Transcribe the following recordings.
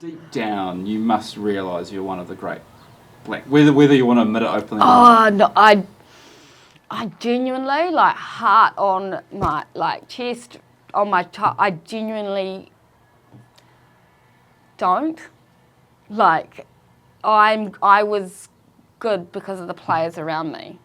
Deep down, you must realise you're one of the great black. Whether you want to admit it openly. Oh no, I genuinely, like, heart on my, like, chest, on my top, I genuinely don't. Like, I was good because of the players around me.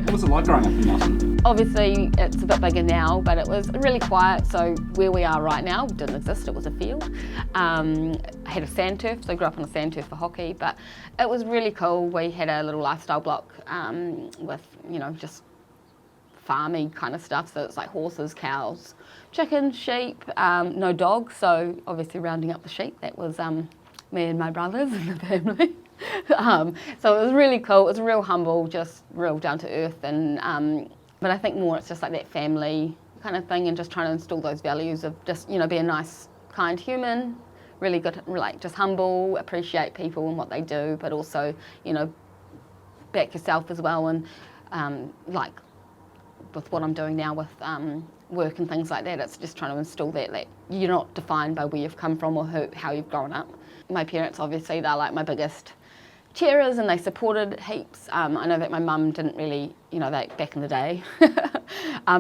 What was it like growing up in Melton? Obviously, it's a bit bigger now, but it was really quiet. So where we are right now didn't exist. It was a field. I had a sand turf, so I grew up on a sand turf for hockey. But it was really cool. We had a little lifestyle block with, just farmy kind of stuff. So it's like horses, cows, chickens, sheep, no dogs. So obviously rounding up the sheep, that was me and my brothers and the family. So it was really cool. It was real humble, just real down to earth. And but I think more it's just like that family kind of thing, and just trying to instill those values of just, be a nice, kind human, really good, like just humble, appreciate people and what they do, but also, back yourself as well. And like with what I'm doing now with work and things like that, it's just trying to instill that you're not defined by where you've come from or how you've grown up. My parents, obviously, they're like my biggest cheerers and they supported heaps. I know that my mum didn't really, back in the day,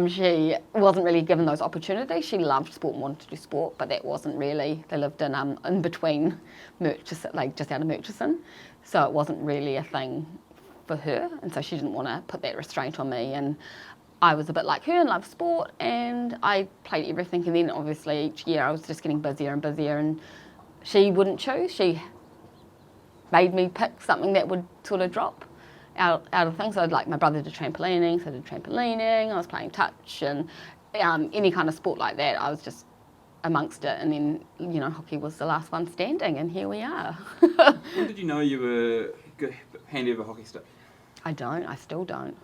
she wasn't really given those opportunities. She loved sport and wanted to do sport, but that wasn't really, they lived in between Murchison, like just out of Murchison, so it wasn't really a thing for her, and so she didn't want to put that restraint on me. And I was a bit like her and loved sport, and I played everything, and then obviously each year I was just getting busier and busier, and she wouldn't choose. She made me pick something that would sort of drop out of things. So like my brother did trampolining, so I did trampolining, I was playing touch, and any kind of sport like that, I was just amongst it. And then, hockey was the last one standing, and here we are. When did you know you were handy with a hockey stick? I still don't.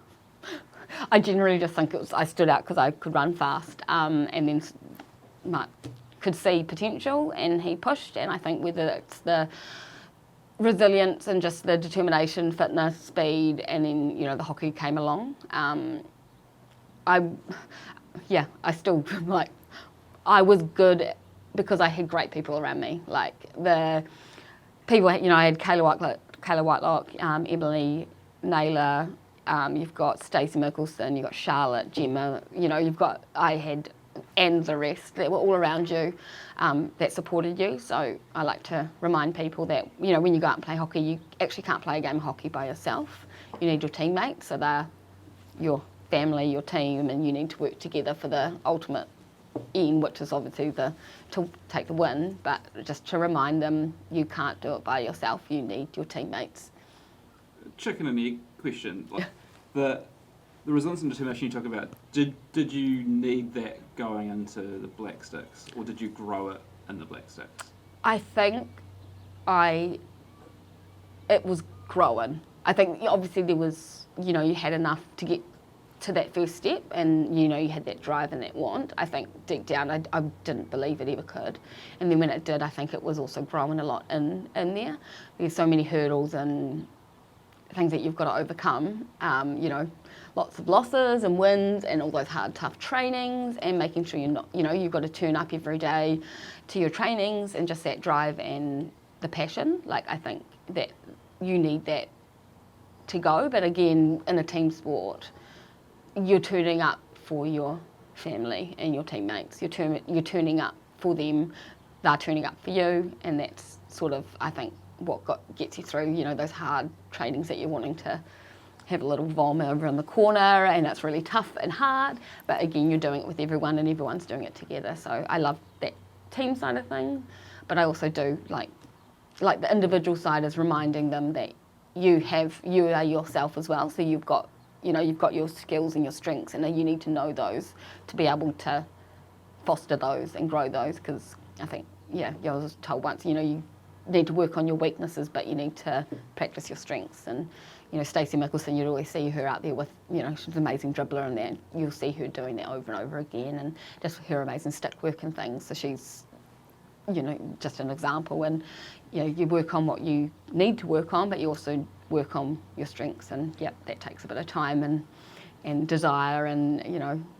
I generally just think I stood out because I could run fast, and then Mark could see potential and he pushed, and I think whether it's the resilience and just the determination, fitness, speed, and then, the hockey came along. I still, I was good because I had great people around me. Like the people, I had Kayla Whitelock, Emily Naylor, you've got Stacey Mickelson, you've got Charlotte, Gemma, and the rest that were all around you, that supported you. So I like to remind people that, when you go out and play hockey, you actually can't play a game of hockey by yourself. You need your teammates, so they're your family, your team, and you need to work together for the ultimate aim, which is obviously to take the win, but just to remind them you can't do it by yourself, you need your teammates. Chicken and egg question. The resilience and determination you talk about, did you need that going into the Black Sticks, or did you grow it in the Black Sticks? I think it was growing. I think obviously there was, you had enough to get to that first step, and you had that drive and that want. I think deep down I didn't believe it ever could, and then when it did, I think it was also growing a lot in there. There's so many hurdles and things that you've got to overcome, lots of losses and wins and all those hard, tough trainings, and making sure you're not, you've got to turn up every day to your trainings, and just that drive and the passion. Like, I think that you need that to go, but again, in a team sport, you're turning up for your family and your teammates. You're turning up for them, they're turning up for you, and that's sort of, I think, what gets you through, those hard trainings that you're wanting to have a little vom over in the corner, and it's really tough and hard, but again, you're doing it with everyone and everyone's doing it together. So I love that team side of things, but I also do like the individual side is reminding them that you are yourself as well. So you've got your skills and your strengths, and you need to know those to be able to foster those and grow those, because I think, I was told once, you need to work on your weaknesses, but you need to practice your strengths. And Stacey Mickelson, you'd always see her out there with, she's an amazing dribbler, and then you'll see her doing that over and over again, and just her amazing stick work and things. So she's just an example. And, you work on what you need to work on, but you also work on your strengths. And, that takes a bit of time and desire and,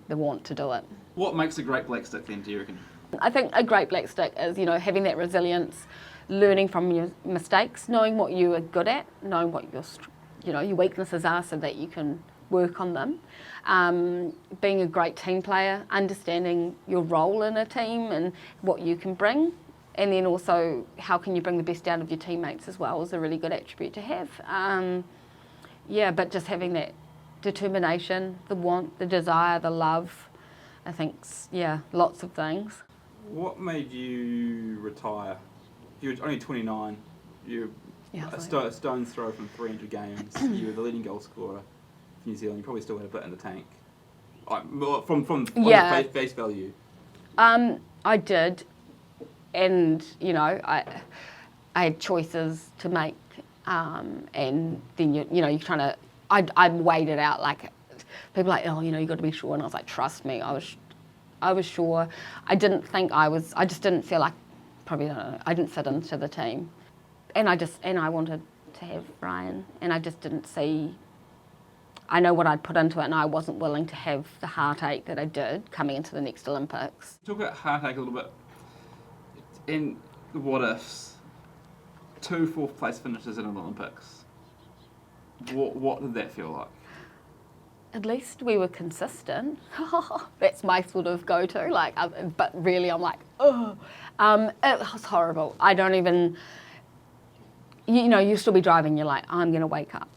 the want to do it. What makes a great black stick then, do you reckon? I think a great black stick is, having that resilience, learning from your mistakes, knowing what you are good at, knowing what your weaknesses are so that you can work on them. Being a great team player, understanding your role in a team and what you can bring. And then also, how can you bring the best out of your teammates as well is a really good attribute to have. But just having that determination, the want, the desire, the love, I think, lots of things. What made you retire? You were only 29. You're a stone's throw from 300 games. You were the leading goal scorer for New Zealand. You probably still had a bit in the tank. From the face value. I did. And, I had choices to make. And then, you're trying to... I weighed it out. Like, people are like, you got to be sure. And I was like, trust me, I was sure. I just didn't feel like, I didn't fit into the team. And I wanted to have Ryan. And I just didn't see, I know what I'd put into it, and I wasn't willing to have the heartache that I did coming into the next Olympics. Talk about heartache a little bit. In the what ifs, 2 fourth place finishes in an Olympics. What did that feel like? At least we were consistent. That's my sort of go-to. But really, I'm like, oh. It was horrible. I don't even, you still be driving. You're like, I'm going to wake up.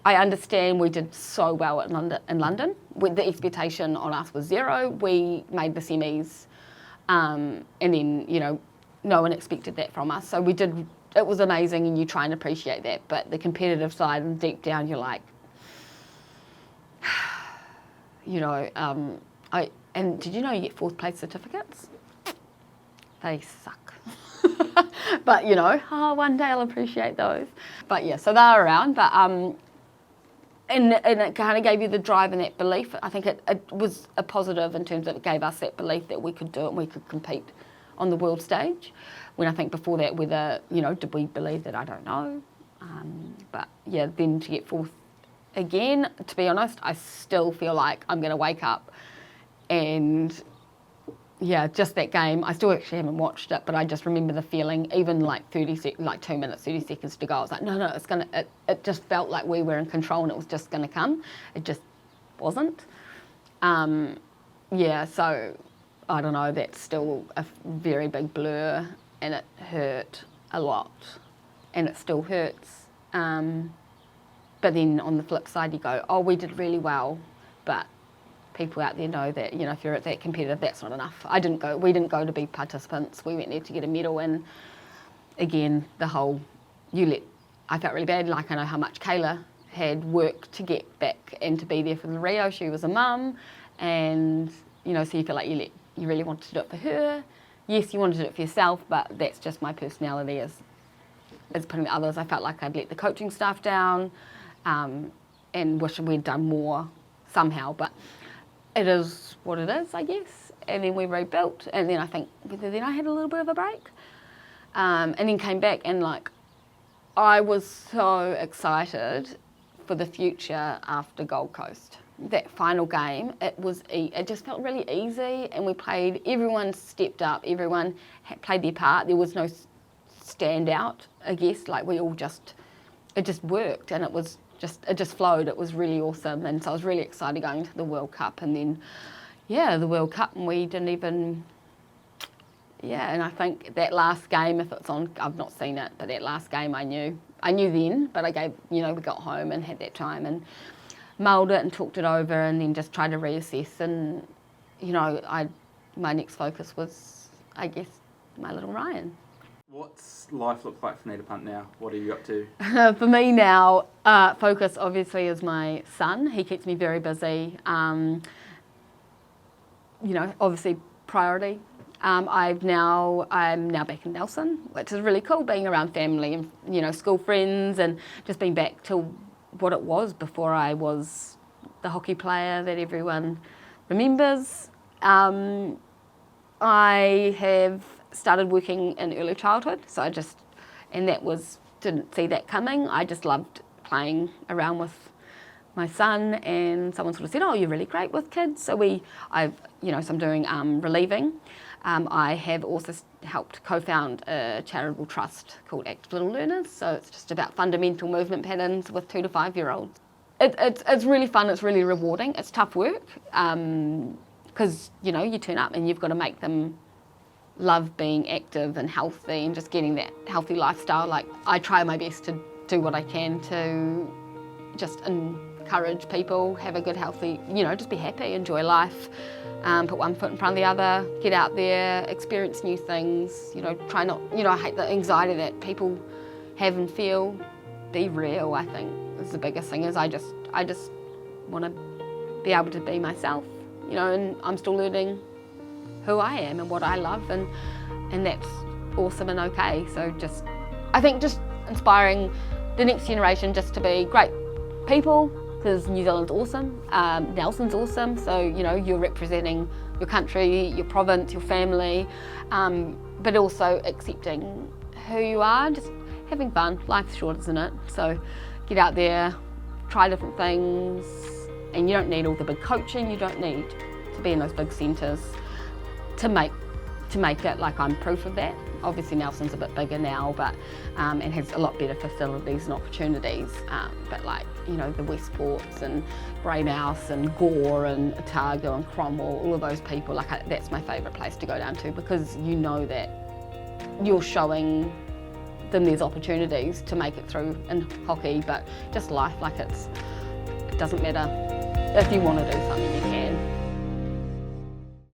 I understand we did so well in London. The expectation on us was 0. We made the semis, and then no one expected that from us. So we did. It was amazing, and you try and appreciate that. But the competitive side, and deep down, you're like, and did you know you get 4th place certificates? They suck. But one day I'll appreciate those. But so they're around. But and it kind of gave you the drive and that belief. I think it was a positive in terms of it gave us that belief that we could do it and we could compete on the world stage. When I think before that, whether, did we believe that? I don't know. But then to get 4th again, to be honest, I still feel like I'm going to wake up and, just that game. I still actually haven't watched it, but I just remember the feeling, even 2 minutes, 30 seconds to go. I was like, no, it's going to, it just felt like we were in control and it was just going to come. It just wasn't. So I don't know, that's still a very big blur and it hurt a lot and it still hurts. But then on the flip side, you go, oh, we did really well, but people out there know that, if you're at that competitive, that's not enough. We didn't go to be participants. We went there to get a medal. And again, the whole, I felt really bad. I know how much Kayla had worked to get back and to be there for the Rio. She was a mum. And, so you feel like you really wanted to do it for her. Yes, you wanted to do it for yourself, but that's just my personality is putting the others. I felt like I'd let the coaching staff down and wish we'd done more somehow. But it is what it is, I guess. And then we rebuilt, and then I think then I had a little bit of a break, and then came back, and I was so excited for the future after Gold Coast. That final game, it just felt really easy, and everyone stepped up, everyone played their part. There was no standout, I guess. It just worked, and it just flowed. It was really awesome, and so I was really excited going to the World Cup, and then the World Cup, and we didn't even and I think that last game, if it's on, I've not seen it, but that last game I knew then, but I gave, we got home and had that time and mulled it and talked it over and then just tried to reassess, and my next focus was, I guess, my little Ryan. What's life look like for Anita Punt now? What are you up to? For me now, focus obviously is my son. He keeps me very busy. Obviously priority. I'm now back in Nelson, which is really cool, being around family and school friends, and just being back to what it was before I was the hockey player that everyone remembers. I have started working in early childhood, so didn't see that coming. I just loved playing around with my son, and someone sort of said, "Oh, you're really great with kids." So I'm doing relieving. I have also helped co-found a charitable trust called Active Little Learners. So it's just about fundamental movement patterns with 2 to 5 year olds. It's really fun. It's really rewarding. It's tough work because you turn up and you've got to make them love being active and healthy and just getting that healthy lifestyle. Like, I try my best to do what I can to just encourage people, have a good healthy, just be happy, enjoy life, put one foot in front of the other, get out there, experience new things, try not, I hate the anxiety that people have and feel. Be real, I think, is the biggest thing. Is I just want to be able to be myself, and I'm still learning who I am and what I love, and that's awesome and okay. So I think just inspiring the next generation just to be great people, because New Zealand's awesome, Nelson's awesome, so you're representing your country, your province, your family, but also accepting who you are, just having fun. Life's short, isn't it? So get out there, try different things, and you don't need all the big coaching, you don't need to be in those big centres to make it. Like, I'm proof of that. Obviously Nelson's a bit bigger now, but and has a lot better facilities and opportunities. But the Westports and Greymouth and Gore and Otago and Cromwell, all of those people, that's my favourite place to go down to, because that you're showing them there's opportunities to make it through in hockey, but just life. It doesn't matter if you want to do something.